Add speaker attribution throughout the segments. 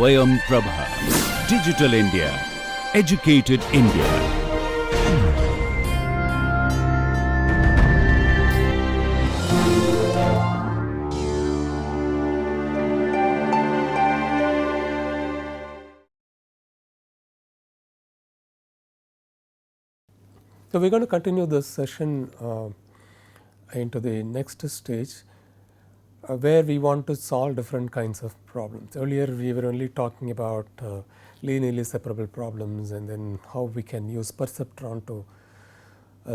Speaker 1: Swayam Prabha. Digital India. Educated India.
Speaker 2: So, we are going to continue this session into the next stage where we want to solve different kinds of problems. Earlier we were only talking about linearly separable problems and then how we can use perceptron to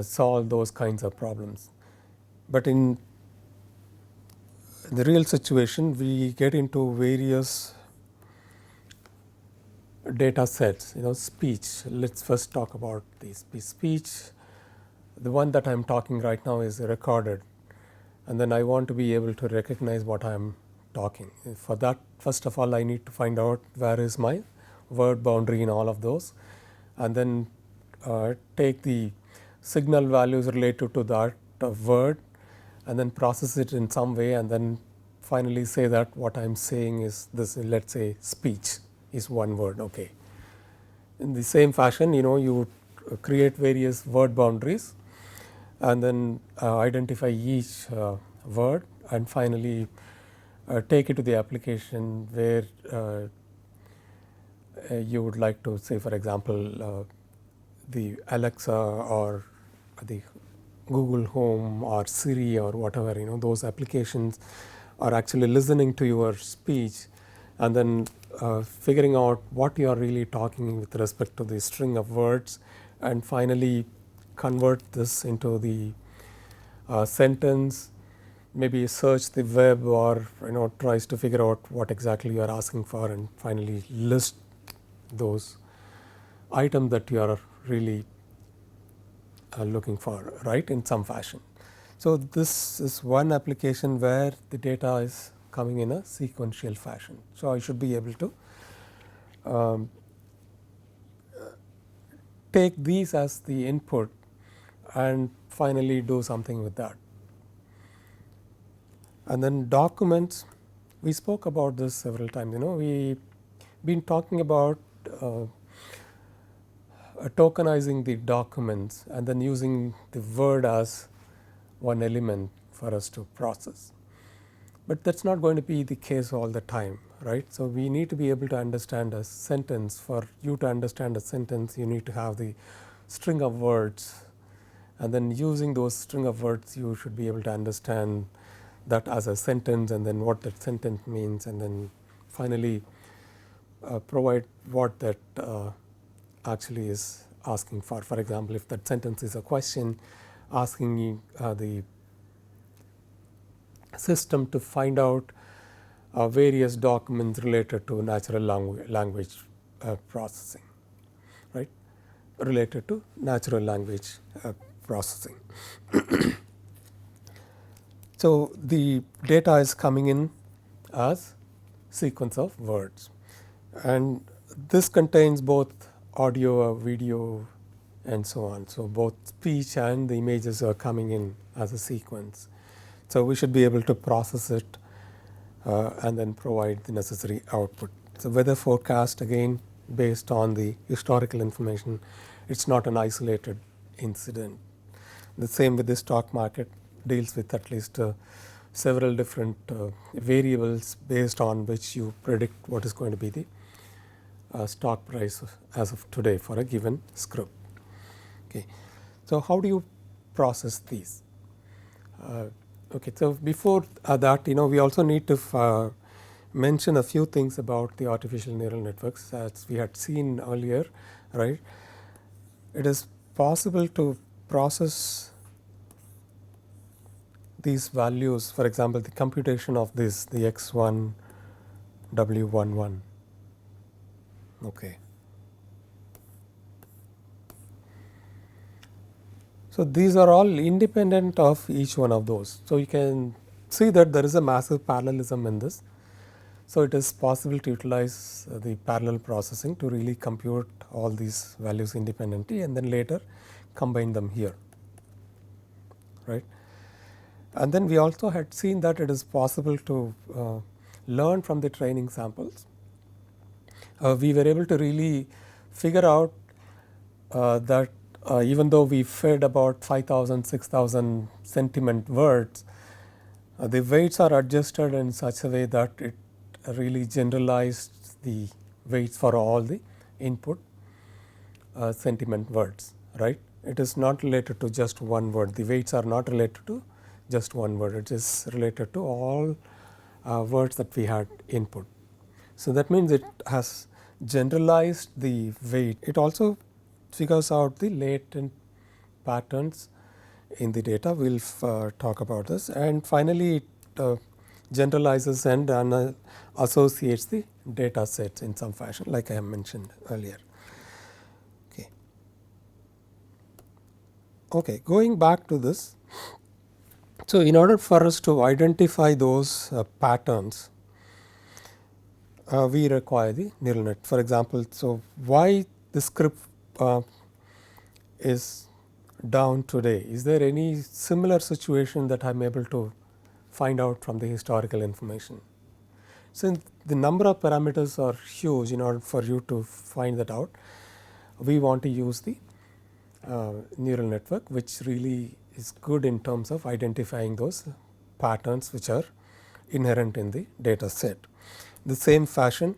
Speaker 2: solve those kinds of problems. But in the real situation we get into various data sets, speech. Let us first talk about the speech. The one that I am talking right now is recorded, and then I want to be able to recognize what I am talking. For that, first of all, I need to find out where is my word boundary in all of those, and then take the signal values related to that word and then process it in some way, and then finally say that what I am saying is this. Let us say speech is one word. Okay. In the same fashion, you create various word boundaries and then identify each word and finally take it to the application where you would like to say, for example, the Alexa or the Google Home or Siri or whatever, those applications are actually listening to your speech and then figuring out what you are really talking with respect to the string of words, and finally convert this into the sentence, maybe search the web or tries to figure out what exactly you are asking for, and finally list those items that you are really looking for, right, in some fashion. So, this is one application where the data is coming in a sequential fashion. So, I should be able to take these as the input and finally do something with that. And then documents, we spoke about this several times. We been talking about tokenizing the documents and then using the word as one element for us to process. But that is not going to be the case all the time, right. So, we need to be able to understand a sentence. For you to understand a sentence, you need to have the string of words, and then using those string of words you should be able to understand that as a sentence and then what that sentence means, and then finally provide what that actually is asking for. For example, if that sentence is a question, asking the system to find out various documents related to natural language processing, right, related to natural language processing. So, the data is coming in as sequence of words, and this contains both audio, video and so on. So, both speech and the images are coming in as a sequence. So, we should be able to process it and then provide the necessary output. So, weather forecast, again based on the historical information, it is not an isolated incident. The same with the stock market, deals with at least several different variables based on which you predict what is going to be the stock price as of today for a given script. Okay. So, how do you process these? Okay. So, before that, we also need to mention a few things about the artificial neural networks. As we had seen earlier, right, it is possible to process these values. For example, the computation of this, the x1 w11. Okay. So, these are all independent of each one of those. So, you can see that there is a massive parallelism in this. So, it is possible to utilize the parallel processing to really compute all these values independently and then later combine them here, right. And then we also had seen that it is possible to learn from the training samples we were able to really figure out that even though we fed about 5,000, 6,000 sentiment words, the weights are adjusted in such a way that it really generalized the weights for all the input sentiment words, right. It is not related to just one word. The weights are not related to just one word. It is related to all words that we had input. So that means it has generalized the weight. It also figures out the latent patterns in the data. We will talk about this. And finally, it generalizes and associates the data sets in some fashion, like I have mentioned earlier. Okay, going back to this. So, in order for us to identify those patterns, we require the neural net. For example, so why the script is down today? Is there any similar situation that I am able to find out from the historical information? Since the number of parameters are huge, in order for you to find that out, we want to use the neural network, which really is good in terms of identifying those patterns which are inherent in the data set. The same fashion,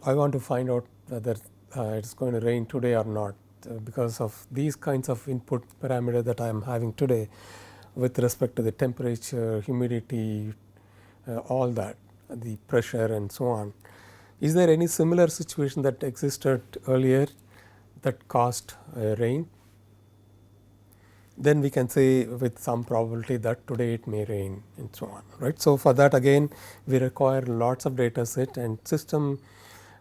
Speaker 2: I want to find out whether it is going to rain today or not, because of these kinds of input parameter that I am having today with respect to the temperature, humidity, all that, the pressure and so on. Is there any similar situation that existed earlier that caused rain? Then we can say with some probability that today it may rain and so on, right. So, for that again we require lots of data set, and system,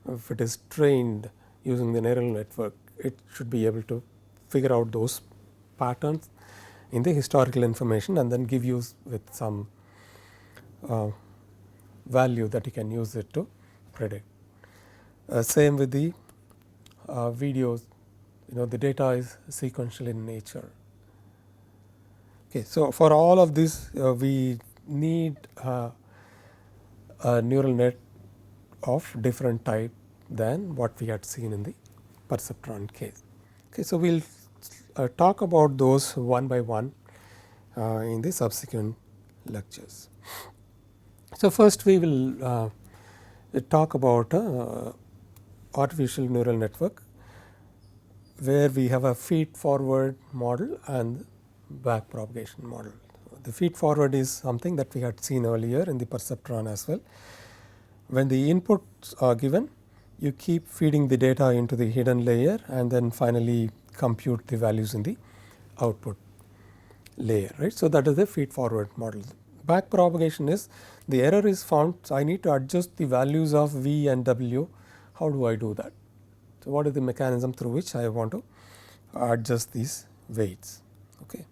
Speaker 2: if it is trained using the neural network, it should be able to figure out those patterns in the historical information and then give you with some value that you can use it to predict. Same with the videos, the data is sequential in nature. Okay, so for all of this we need a neural net of different type than what we had seen in the perceptron case. Okay, so we will talk about those one by one in the subsequent lectures. So, first we will talk about artificial neural network, where we have a feed-forward model and backpropagation model. The feed-forward is something that we had seen earlier in the perceptron as well. When the inputs are given, you keep feeding the data into the hidden layer and then finally compute the values in the output layer, right. So, that is the feed-forward model. Backpropagation is the error is found, so I need to adjust the values of V and W. How do I do that? So, what is the mechanism through which I want to adjust these weights? Okay.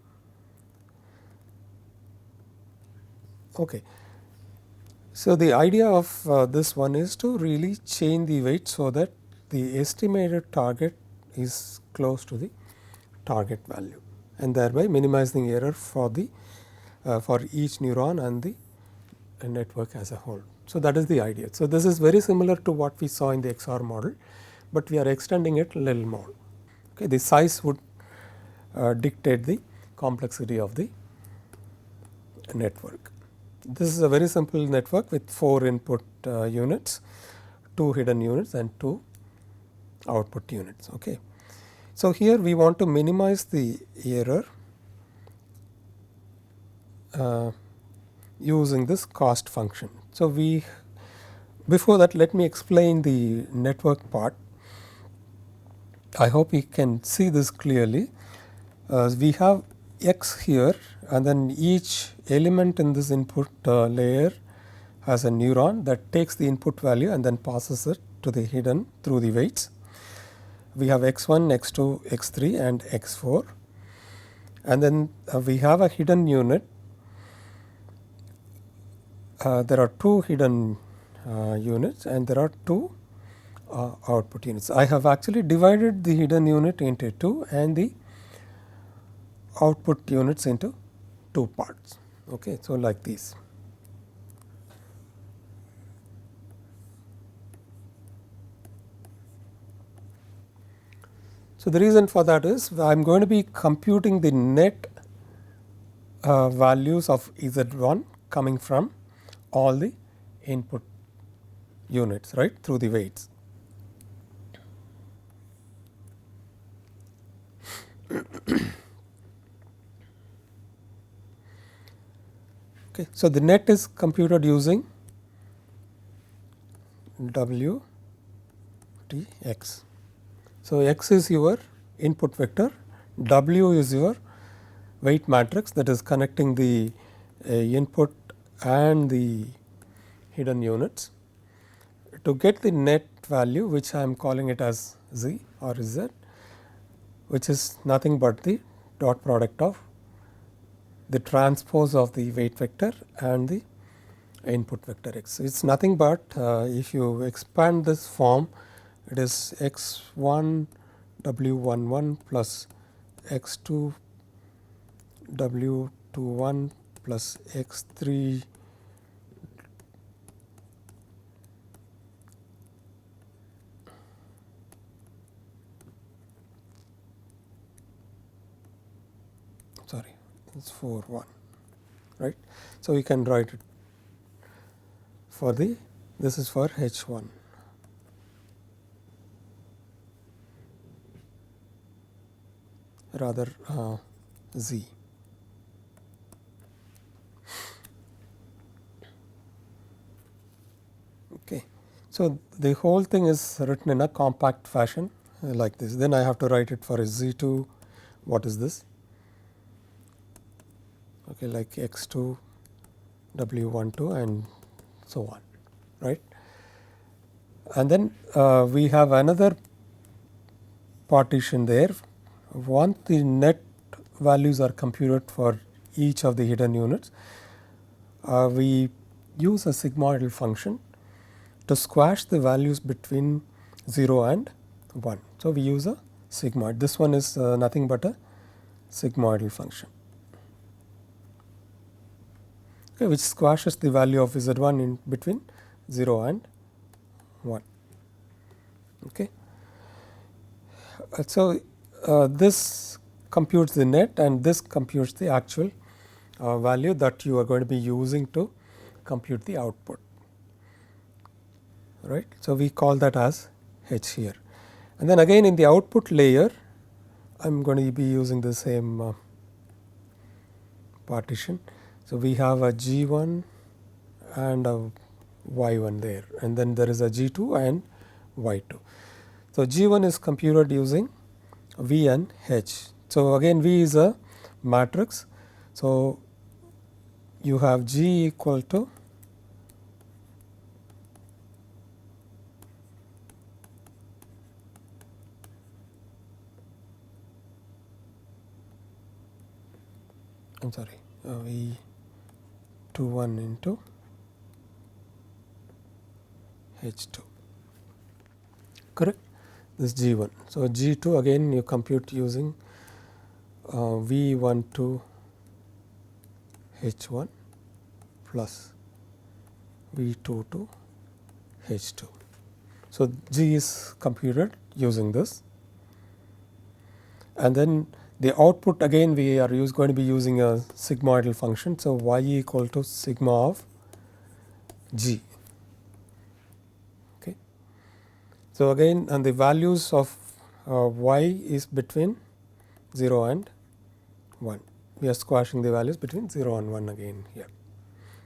Speaker 2: Okay. So, the idea of this one is to really change the weight so that the estimated target is close to the target value, and thereby minimizing error for the for each neuron and the network as a whole. So, that is the idea. So, this is very similar to what we saw in the XR model, but we are extending it a little more. Okay, the size would dictate the complexity of the network. This is a very simple network with 4 input units, 2 hidden units and 2 output units. Okay. So, here we want to minimize the error using this cost function. So, before that, let me explain the network part. I hope you can see this clearly. We have X here, and then each element in this input layer has a neuron that takes the input value and then passes it to the hidden through the weights. We have X1, X2, X3 and X4, and then we have a hidden unit. There are 2 hidden units and there are 2 output units. I have actually divided the hidden unit into 2 and the output units into 2 parts. Okay, so like this. So, the reason for that is I am going to be computing the net values of Z1 coming from all the input units, right, through the weights. Okay. So, the net is computed using W T x. So, x is your input vector, W is your weight matrix that is connecting the input and the hidden units. To get the net value, which I am calling it as Z or Z, which is nothing but the dot product of the transpose of the weight vector and the input vector x. It is nothing but if you expand this form, it is x 1 w 1 1 plus x 2 w 2 1 plus x 3 sorry, it is 4 1, right. So, we can write it for the, this is for H 1. Rather Z. Okay. So, the whole thing is written in a compact fashion like this. Then I have to write it for a Z2, what is this? Okay, like x2, w12 and so on, right. And then we have another partition there. Once the net values are computed for each of the hidden units, we use a sigmoidal function to squash the values between 0 and 1. So, we use a sigmoid. This one is nothing but a sigmoidal function, okay, which squashes the value of Z1 in between 0 and 1. Okay. So, this computes the net and this computes the actual value that you are going to be using to compute the output, right. So, we call that as H here, and then again in the output layer I am going to be using the same partition. So, we have a G1 and a Y1 there, and then there is a G2 and Y2. So, G1 is computed using V and H. So, again V is a matrix. So, you have G equal to I am sorry V 2 1 into H2, correct. This G1. So, G2 again you compute using V1 to H1 plus V2 to H2. So, G is computed using this, and then the output again we are going to be using a sigmoidal function. So, Y equal to sigma of G. Okay. So, again and the values of Y is between 0 and 1. We are squashing the values between 0 and 1 again here.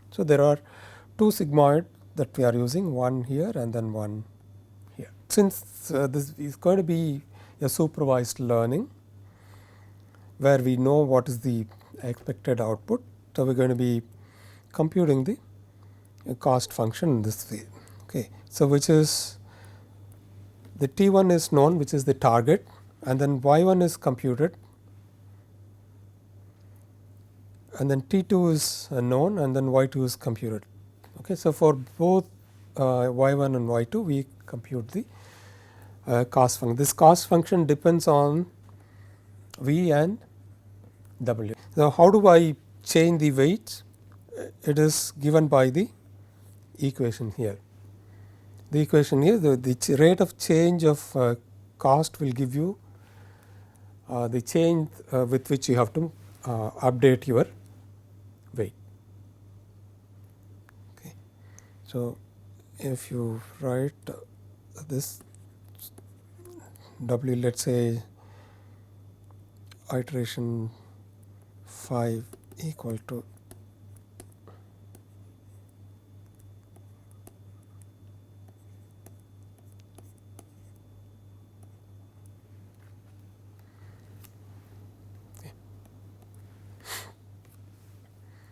Speaker 2: So, there are two sigmoid that we are using, one here and then one here. Since this is going to be a supervised learning where we know what is the expected output. So, we are going to be computing the cost function in this way. Okay. So, which is the T1 is known, which is the target, and then Y1 is computed, and then T2 is known, and then Y2 is computed. Okay. So, for both Y1 and Y2 we compute the cost function. This cost function depends on V and W. So, how do I change the weights? It is given by the equation here. The equation here, the rate of change of cost will give you the change with which you have to update your weight. Okay. So, if you write this W, let us say iteration 5 equal to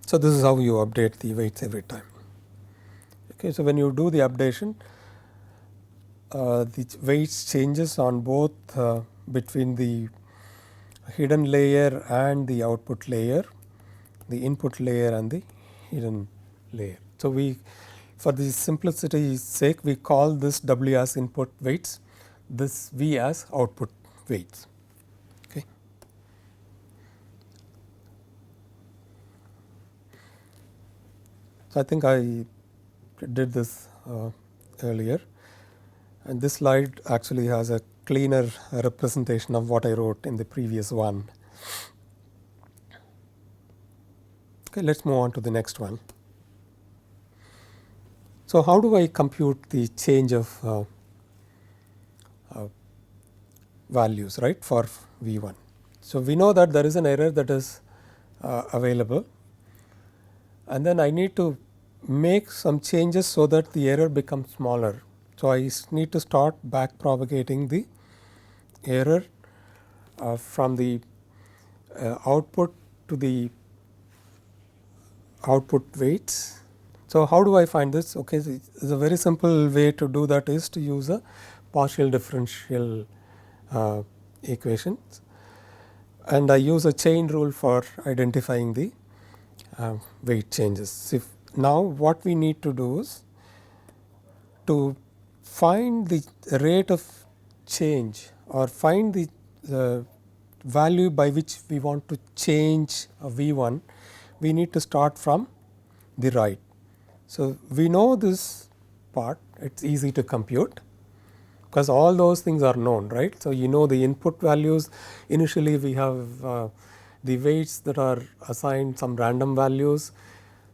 Speaker 2: so this is how you update the weights every time. Okay, so when you do the updation, the weights changes on both between the hidden layer and the output layer, the input layer and the hidden layer. So, we for the simplicity's sake we call this W as input weights, this V as output weights. Okay. So, I think I did this earlier, and this slide actually has a cleaner representation of what I wrote in the previous one. Okay, let us move on to the next one. So, how do I compute the change of values, right, for V1? So, we know that there is an error that is available, and then I need to make some changes so that the error becomes smaller. So, I need to start back propagating the error from the output to the output weights. So, how do I find this? Okay, so a very simple way to do that is to use a partial differential equations, and I use a chain rule for identifying the weight changes. If now what we need to do is to find the rate of change or find the value by which we want to change a V1, we need to start from the right. So, we know this part, it is easy to compute because all those things are known, right. So, you know the input values. Initially we have the weights that are assigned some random values.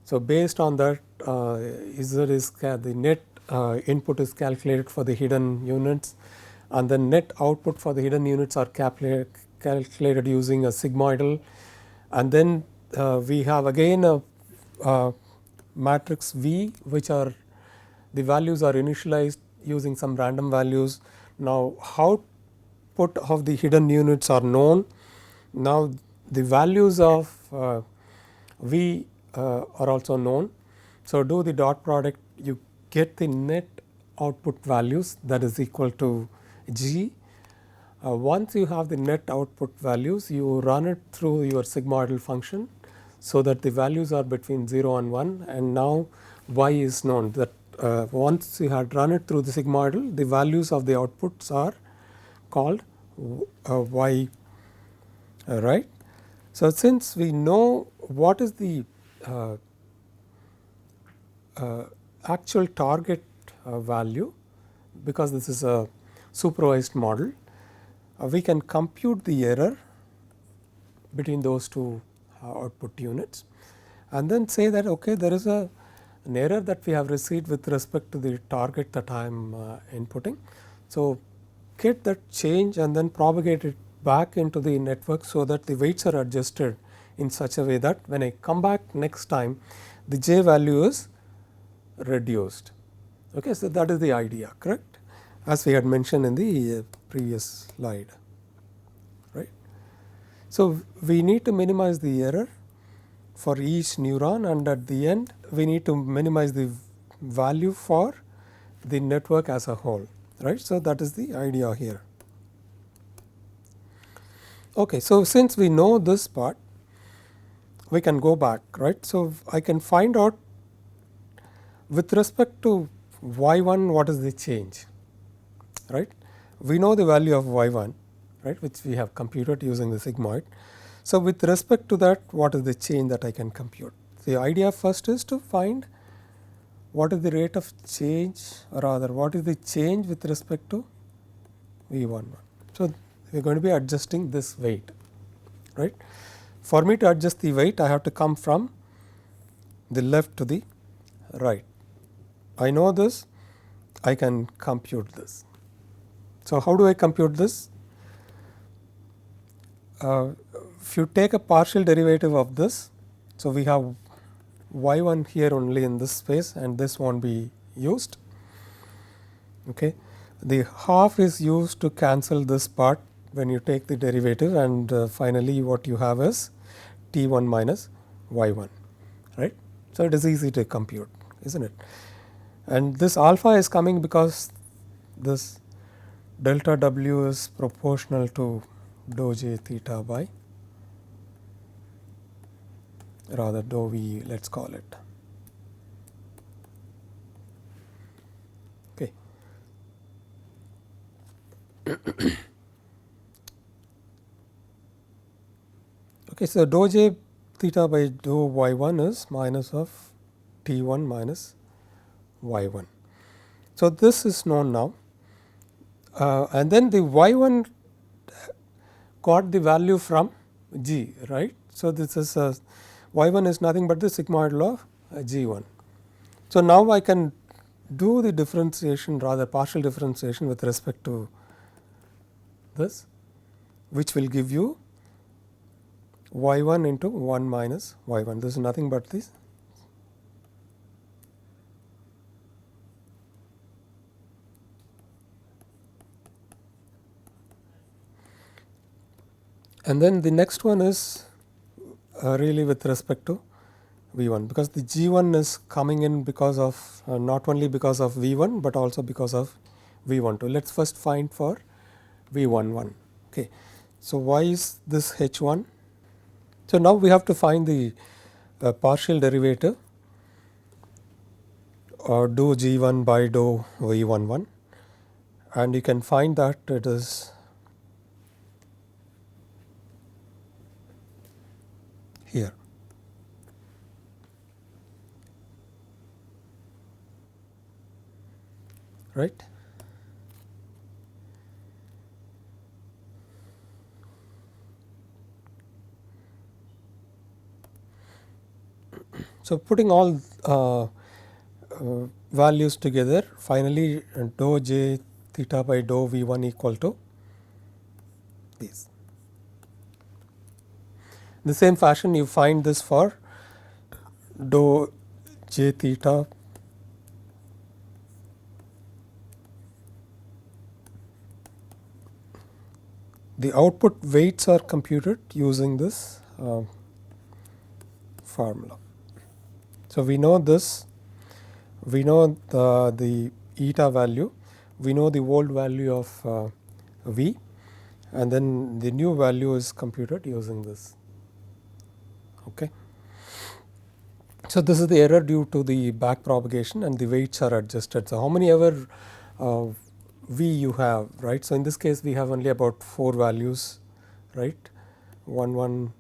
Speaker 2: So, based on that Z is the net input is calculated for the hidden units, and the net output for the hidden units are calculated using a sigmoidal, and then we have again a matrix V, which are the values are initialized using some random values. Now, output of the hidden units are known. Now, the values of V are also known. So, do the dot product, you get the net output values, that is equal to G. Once you have the net output values, you run it through your sigmoidal function, so that the values are between 0 and 1, and now Y is known, that once you had run it through the sigmoidal, the values of the outputs are called Y, right. So, since we know what is the actual target value, because this is a supervised model, we can compute the error between those two output units, and then say that okay, there is an error that we have received with respect to the target that I am inputting. So, get that change and then propagate it back into the network, so that the weights are adjusted in such a way that when I come back next time, the J value is reduced. Okay, so, that is the idea, correct, as we had mentioned in the previous slide, right. So, we need to minimize the error for each neuron, and at the end we need to minimize the value for the network as a whole, right. So, that is the idea here. Okay, so, since we know this part, we can go back, right. So, I can find out with respect to Y1 what is the change, right. We know the value of Y1, right, which we have computed using the sigmoid. So, with respect to that, what is the change that I can compute? The idea first is to find what is the rate of change, or rather what is the change with respect to V11. So, we are going to be adjusting this weight, right. For me to adjust the weight, I have to come from the left to the right. I know this, I can compute this. So, how do I compute this? If you take a partial derivative of this, so we have y1 here only in this space and this won't be used. Okay. The half is used to cancel this part when you take the derivative, and finally what you have is t1 minus y1, right. So, it is easy to compute, isn't it? And this alpha is coming because this delta w is proportional to dou j theta by, rather dou v, let us call it. Okay. Okay, so dou j theta by dou y1 is minus of t1 minus y1. So, this is known now, and then the y1 got the value from g, right. So, this is y1 is nothing but the sigmoid law of g1. So, now I can do the differentiation, rather partial differentiation with respect to this, which will give you y1 into 1 minus y1. This is nothing but this. And then the next one is really with respect to V1, because the G1 is coming in because of not only because of V1, but also because of V12. Let us first find for V11. Okay. So, why is this H1? So, now we have to find the partial derivative or dou G1 by dou V11, and you can find that it is here. Right. So, putting all values together, finally dou j theta by dou V1 equal to these. In the same fashion, you find this for dou j theta the output weights are computed using this formula. So, we know this, we know the eta value, we know the old value of V, and then the new value is computed using this. Okay. So, this is the error due to the back propagation and the weights are adjusted. So, how many ever V you have, right. So, in this case we have only about 4 values, right, 1 1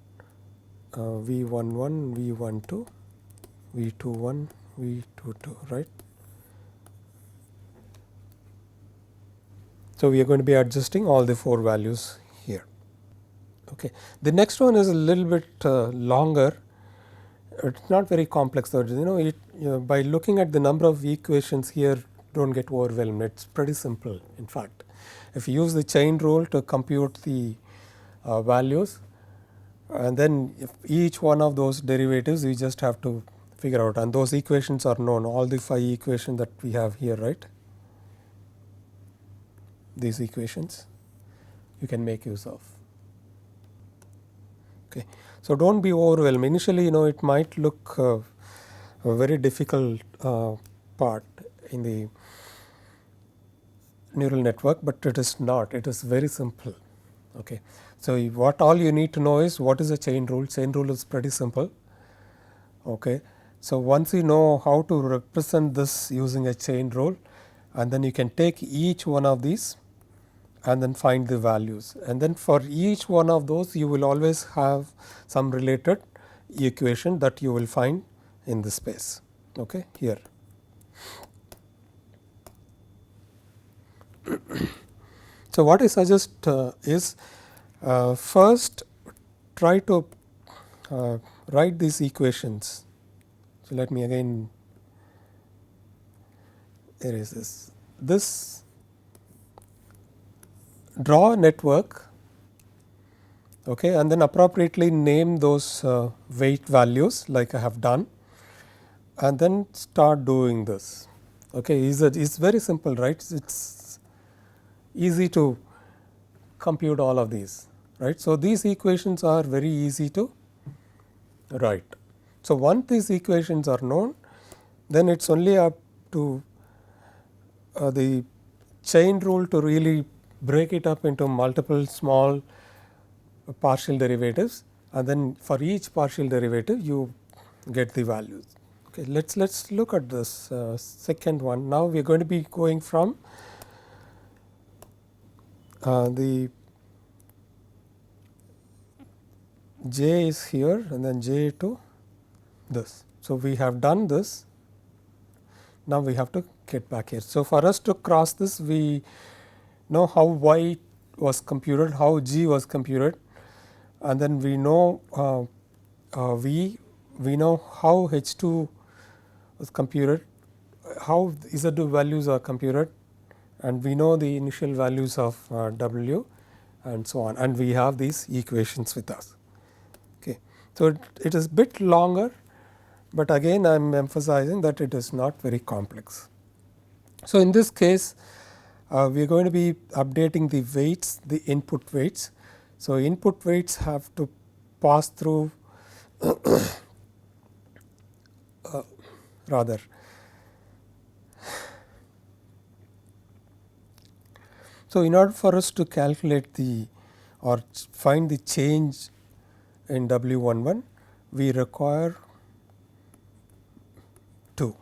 Speaker 2: V11, V12, V21, V22, right. So, we are going to be adjusting all the 4 values here. Okay. The next one is a little bit longer. It is not very complex though, by looking at the number of equations here, do not get overwhelmed, it is pretty simple in fact. If you use the chain rule to compute the values, and then if each one of those derivatives we just have to figure out, and those equations are known, all the 5 equations that we have here, right. These equations you can make use of. Okay. So, do not be overwhelmed. Initially, it might look a very difficult part in the neural network, but it is not, it is very simple. Okay. So, what all you need to know is what is a chain rule. Chain rule is pretty simple. Okay. So, once you know how to represent this using a chain rule, and then you can take each one of these and then find the values, and then for each one of those you will always have some related equation that you will find in the space, okay, here. So, what I suggest is first try to write these equations. So, let me again erase this. This draw a network, okay, and then appropriately name those weight values like I have done, and then start doing this. Okay, it's very simple, right? It's easy to compute all of these, right? So, these equations are very easy to write. So, once these equations are known, then it is only up to the chain rule to really break it up into multiple small partial derivatives, and then for each partial derivative you get the values. Okay, let's look at this second one. Now we are going to be going from the j is here and then j to this. So, we have done this. Now, we have to get back here. So, for us to cross this, we know how y was computed, how g was computed, and then we know we know how h2 was computed, how z2 values are computed, and we know the initial values of w and so on, and we have these equations with us. Okay. So, it is bit longer, but again I am emphasizing that it is not very complex. So, in this case we are going to be updating the weights, the input weights. So, input weights have to pass through rather so, in order for us to calculate the or find the change in W11, we require 2,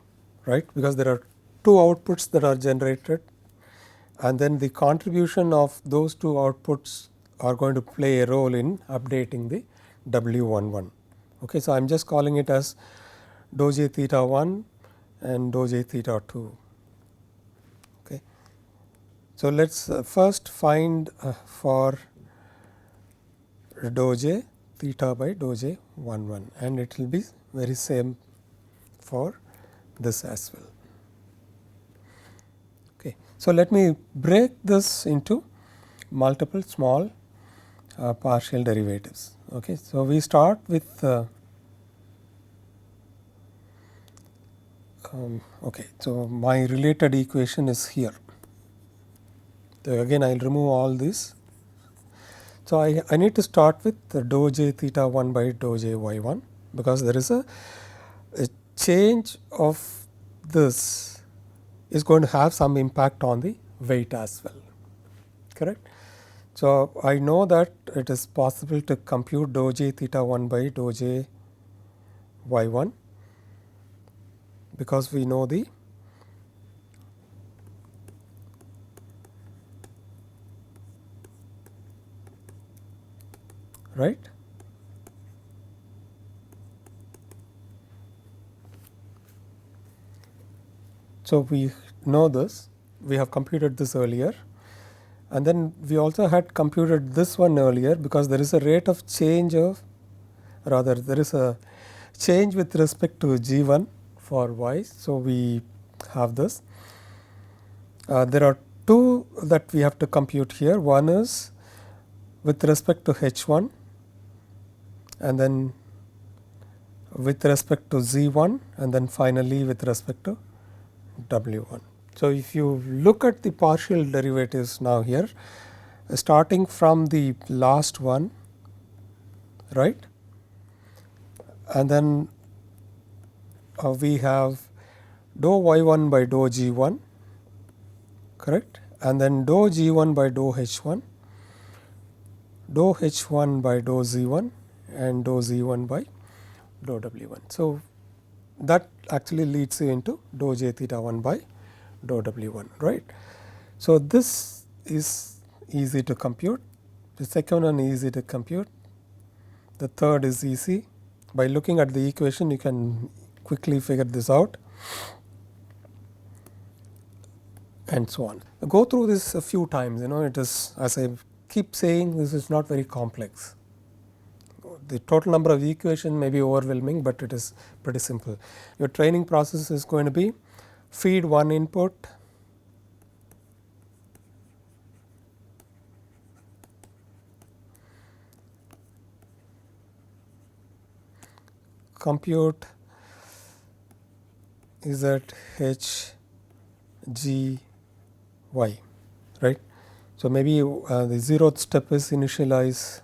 Speaker 2: right, because there are 2 outputs that are generated, and then the contribution of those 2 outputs are going to play a role in updating the W11. Okay, so, I am just calling it as dou j theta 1 and dou j theta 2. Okay. So, let us first find for dou j theta by dou j 11, and it will be very same for this as well. Okay. So, let me break this into multiple small partial derivatives. Okay. So, we start with okay. So, my related equation is here. So, again I will remove all this. So, I need to start with the dou j theta 1 by dou j y 1, because there is a change of this is going to have some impact on the weight as well, correct. So, I know that it is possible to compute dou j theta 1 by dou j y 1, because we know the right. So, we know this, we have computed this earlier, and then we also had computed this one earlier, because there is a rate of change of, rather there is a change with respect to g1 for y. So, we have this. There are 2 that we have to compute here. One is with respect to h1, and then with respect to z1, and then finally with respect to w1. So, if you look at the partial derivatives now here, starting from the last one, right, and then we have dou y1 by dou g1, correct, and then dou g1 by dou h1, dou h1 by dou z1, and dou z1 by dou w1. So, that actually leads you into dou j theta 1 by dou w1, right. So, this is easy to compute, the second one is easy to compute, the third is easy. By looking at the equation you can quickly figure this out. and so on. Go through this a few times. It is, as I keep saying, this is not very complex. The total number of equations may be overwhelming, but it is pretty simple. Your training process is going to be feed one input, compute z h g y, right. So, maybe the 0th step is initialize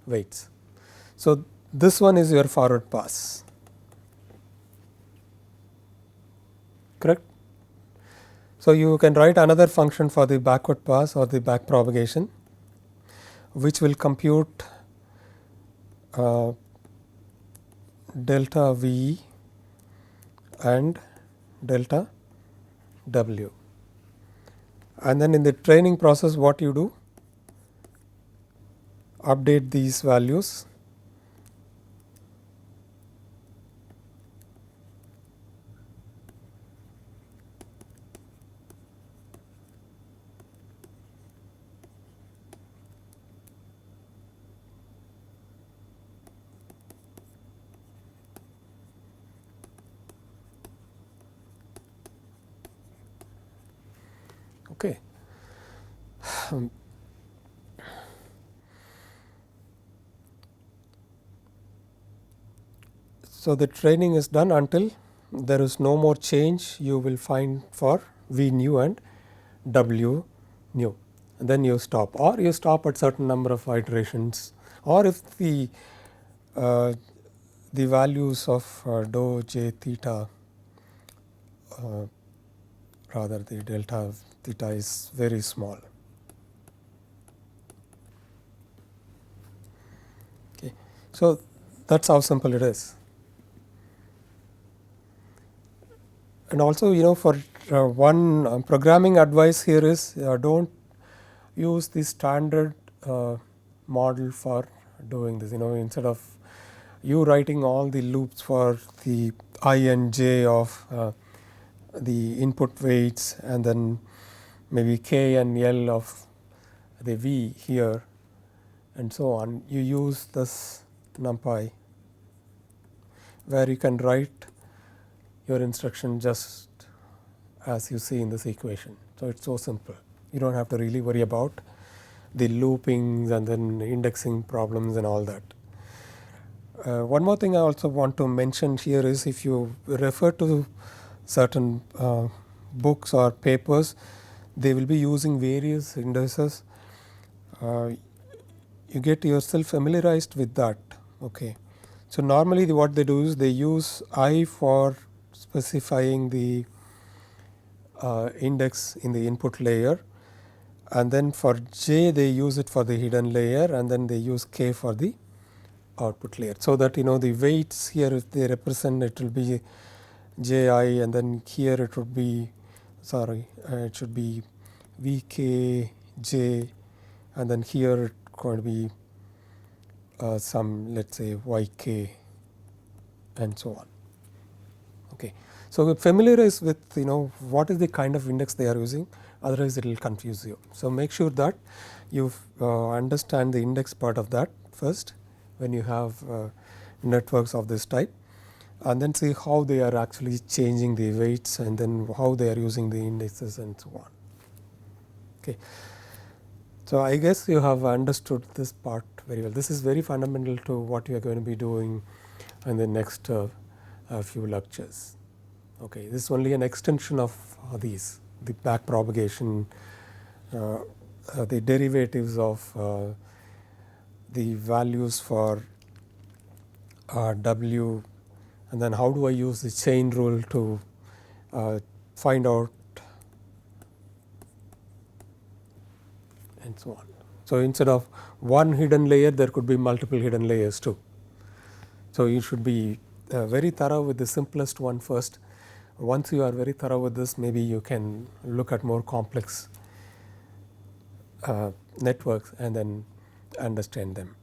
Speaker 2: weights. So, this one is your forward pass, correct. So, you can write another function for the backward pass or the back propagation, which will compute delta V and delta W. And then in the training process, what you do? Update these values okay. So, the training is done until there is no more change you will find for V new and W new, and then you stop, or you stop at certain number of iterations, or if the values of dou j theta rather the delta theta is very small. Okay. So, that is how simple it is. And also, for one programming advice here is do not use the standard model for doing this. Instead of you writing all the loops for the I and j of the input weights, and then maybe k and l of the v here, and so on, you use this numpy where you can write your instruction just as you see in this equation. So, it is so simple. You do not have to really worry about the loopings and then indexing problems and all that. One more thing I also want to mention here is, if you refer to certain books or papers, they will be using various indices. You get yourself familiarized with that. Okay. So, normally what they do is they use I for specifying the index in the input layer, and then for j they use it for the hidden layer, and then they use k for the output layer. So, that the weights here, if they represent, it will be j I, and then here it would be it should be v k j, and then here it going to be some, let us say, y k, and so on. Okay. So, familiarize with what is the kind of index they are using, otherwise it will confuse you. So, make sure that you understand the index part of that first when you have networks of this type, and then see how they are actually changing the weights, and then how they are using the indexes, and so on. Okay. So, I guess you have understood this part very well. This is very fundamental to what you are going to be doing in the next few lectures. Okay. This is only an extension of these, the back propagation, the derivatives of the values for W, and then how do I use the chain rule to find out, and so on. So, instead of one hidden layer, there could be multiple hidden layers too. So, you should be very thorough with the simplest one first. Once you are very thorough with this, maybe you can look at more complex networks and then understand them.